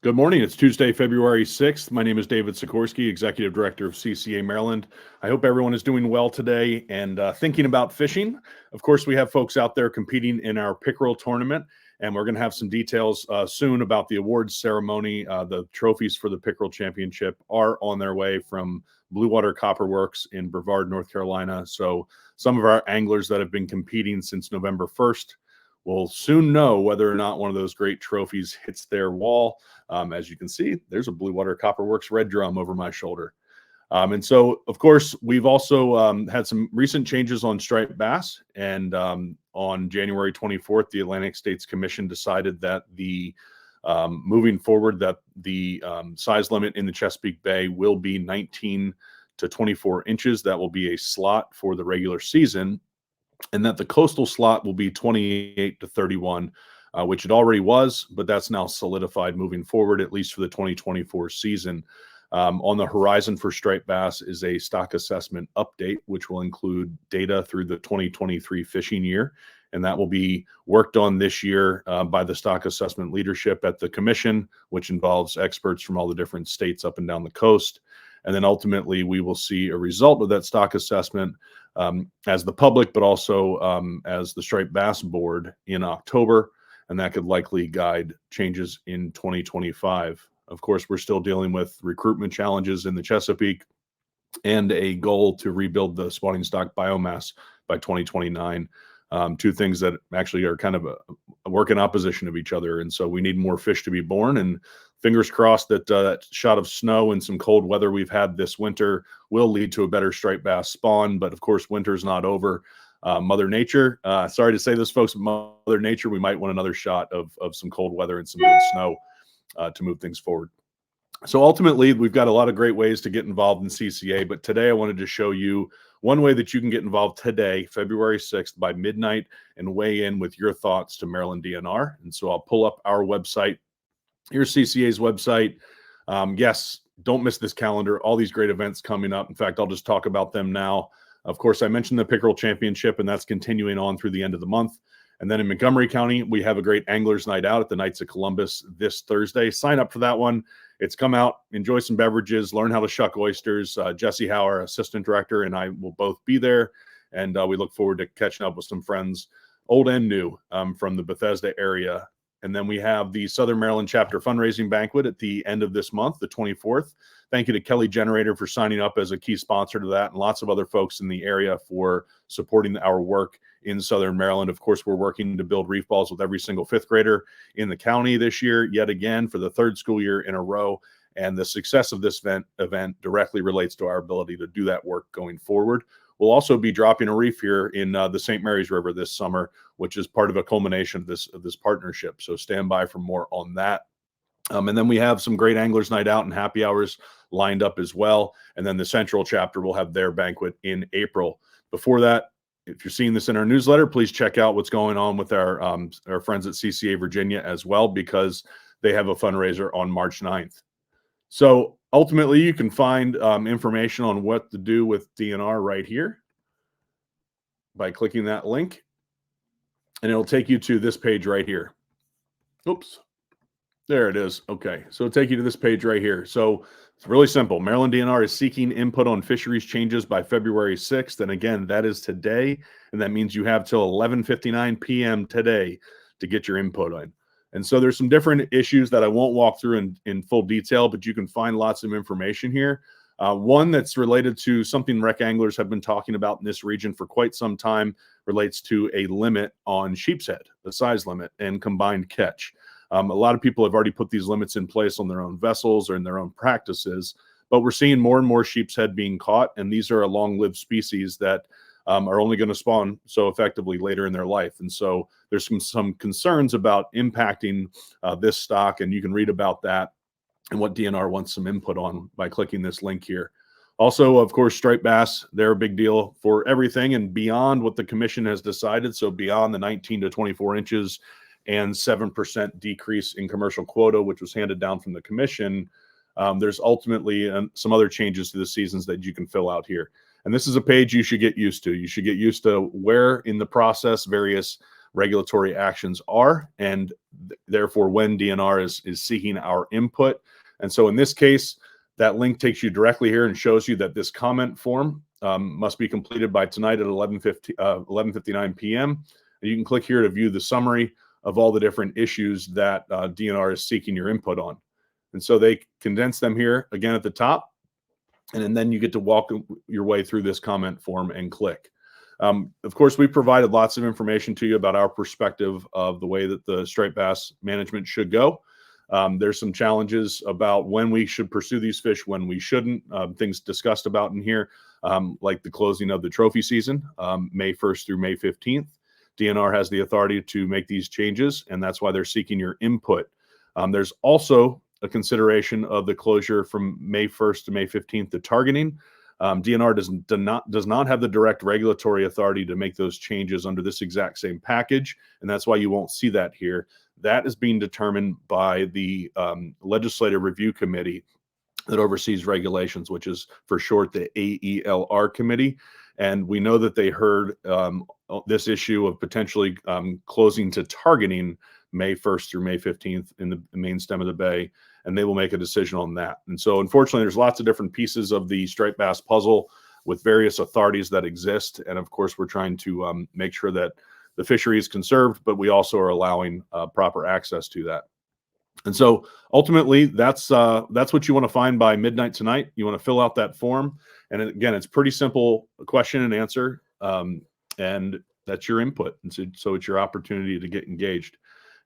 Good morning. It's Tuesday, February 6th. My name is David Sikorsky, Executive Director of CCA Maryland. I hope everyone is doing well today and thinking about fishing. Of course, we have folks out there competing in our pickerel tournament, and we're going to have some details soon about the awards ceremony. The trophies for the pickerel championship are on their way from Blue Water Copper Works in Brevard, North Carolina. So some of our anglers that have been competing since November 1st will soon know whether or not one of those great trophies hits their wall. As you can see, there's a Blue Water Copper Works red drum over my shoulder. And so, of course, we've also had some recent changes on striped bass. And on January 24th, the Atlantic States Commission decided that moving forward, that the size limit in the Chesapeake Bay will be 19 to 24 inches. That will be a slot for the regular season, and that the coastal slot will be 28 to 31, which it already was, but that's now solidified moving forward, at least for the 2024 season. On the horizon for striped bass is a stock assessment update, which will include data through the 2023 fishing year. And that will be worked on this year by the stock assessment leadership at the commission, which involves experts from all the different states up and down the coast. And then ultimately, we will see a result of that stock assessment as the public, but also as the Striped Bass Board in October. And that could likely guide changes in 2025. Of course, we're still dealing with recruitment challenges in the Chesapeake and a goal to rebuild the spawning stock biomass by 2029. Two things that actually are kind of a work in opposition of each other. And so we need more fish to be born, and fingers crossed that that shot of snow and some cold weather we've had this winter will lead to a better striped bass spawn. But of course, winter's not over. Mother Nature, sorry to say this, folks, Mother Nature, we might want another shot of some cold weather and some good snow to move things forward. So ultimately, we've got a lot of great ways to get involved in CCA, but today I wanted to show you one way that you can get involved today, February 6th by midnight, and weigh in with your thoughts to Maryland DNR. And so I'll pull up our website. Here's CCA's website. Yes, don't miss this calendar. All these great events coming up. In fact, I'll just talk about them now. Of course, I mentioned the Pickerel Championship, and that's continuing on through the end of the month. And then in Montgomery County, we have a great Anglers Night Out at the Knights of Columbus this Thursday. Sign up for that one. It's come out, enjoy some beverages, learn how to shuck oysters. Jesse Howe, our assistant director, and I will both be there. And we look forward to catching up with some friends, old and new, from the Bethesda area. And then we have the Southern Maryland Chapter Fundraising Banquet at the end of this month, the 24th. Thank you to Kelly Generator for signing up as a key sponsor to that, and lots of other folks in the area for supporting our work in Southern Maryland. Of course, we're working to build reef balls with every single fifth grader in the county this year, yet again, for the third school year in a row. And the success of this event directly relates to our ability to do that work going forward. We'll also be dropping a reef here in the St. Mary's River this summer, which is part of a culmination of this partnership. So stand by for more on that. And then we have some great Anglers Night Out and happy hours lined up as well. And then the Central Chapter will have their banquet in April. Before that, if you're seeing this in our newsletter, please check out what's going on with our friends at CCA Virginia as well, because they have a fundraiser on March 9th. So ultimately, you can find information on what to do with DNR right here by clicking that link, and it'll take you to this page right here. Oops. There it is. Okay, so it'll take you to this page right here. So it's really simple. Maryland DNR is seeking input on fisheries changes by February 6th. And again, that is today. And that means you have till 11:59 p.m. today to get your input in. And so there's some different issues that I won't walk through in full detail, but you can find lots of information here. One that's related to something rec anglers have been talking about in this region for quite some time relates to a limit on sheepshead, the size limit, and combined catch. A lot of people have already put these limits in place on their own vessels or in their own practices, but we're seeing more and more sheepshead being caught, and these are a long-lived species that are only going to spawn so effectively later in their life. And so there's some concerns about impacting this stock, and you can read about that and what DNR wants some input on by clicking this link here. Also, of course, striped bass, they're a big deal for everything and beyond what the commission has decided. So beyond the 19 to 24 inches and 7% decrease in commercial quota, which was handed down from the commission, there's ultimately some other changes to the seasons that you can fill out here. And this is a page you should get used to. You should get used to where in the process various regulatory actions are, and therefore when DNR is seeking our input. And so in this case, that link takes you directly here and shows you that this comment form must be completed by tonight at 11:59 p.m. And you can click here to view the summary of all the different issues that DNR is seeking your input on. And so they condense them here again at the top, and then you get to walk your way through this comment form and click. Of course, we provided lots of information to you about our perspective of the way that the striped bass management should go. There's some challenges about when we should pursue these fish, when we shouldn't, things discussed about in here, like the closing of the trophy season, May 1st through May 15th. DNR has the authority to make these changes, and that's why they're seeking your input. There's also a consideration of the closure from May 1st to May 15th to targeting. DNR does not have the direct regulatory authority to make those changes under this exact same package, and that's why you won't see that here. That is being determined by the Legislative Review Committee that oversees regulations, which is for short the AELR committee. And we know that they heard this issue of potentially closing to targeting May 1st through May 15th in the main stem of the bay, and they will make a decision on that. And so unfortunately, there's lots of different pieces of the striped bass puzzle with various authorities that exist. And of course, we're trying to make sure that the fishery is conserved, but we also are allowing proper access to that. And so ultimately, that's what you want to find by midnight tonight. You want to fill out that form. And again, it's pretty simple question and answer. And that's your input. And so it's your opportunity to get engaged.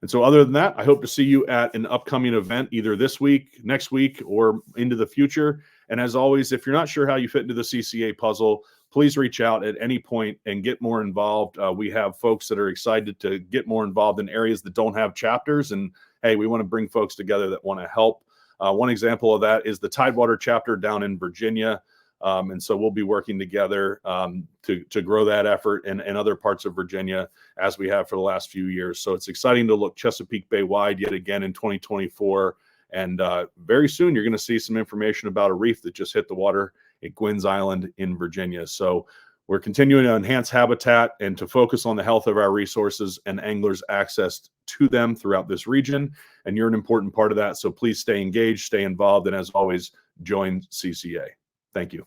And so other than that, I hope to see you at an upcoming event either this week, next week, or into the future. And as always, if you're not sure how you fit into the CCA puzzle, please reach out at any point and get more involved. We have folks that are excited to get more involved in areas that don't have chapters. And hey, we want to bring folks together that want to help. One example of that is the Tidewater chapter down in Virginia. And so we'll be working together to grow that effort in other parts of Virginia as we have for the last few years. So it's exciting to look Chesapeake Bay wide yet again in 2024. And very soon you're going to see some information about a reef that just hit the water at Gwynn's Island in Virginia. So we're continuing to enhance habitat and to focus on the health of our resources and anglers' access to them throughout this region. And you're an important part of that. So please stay engaged, stay involved, and as always, join CCA. Thank you.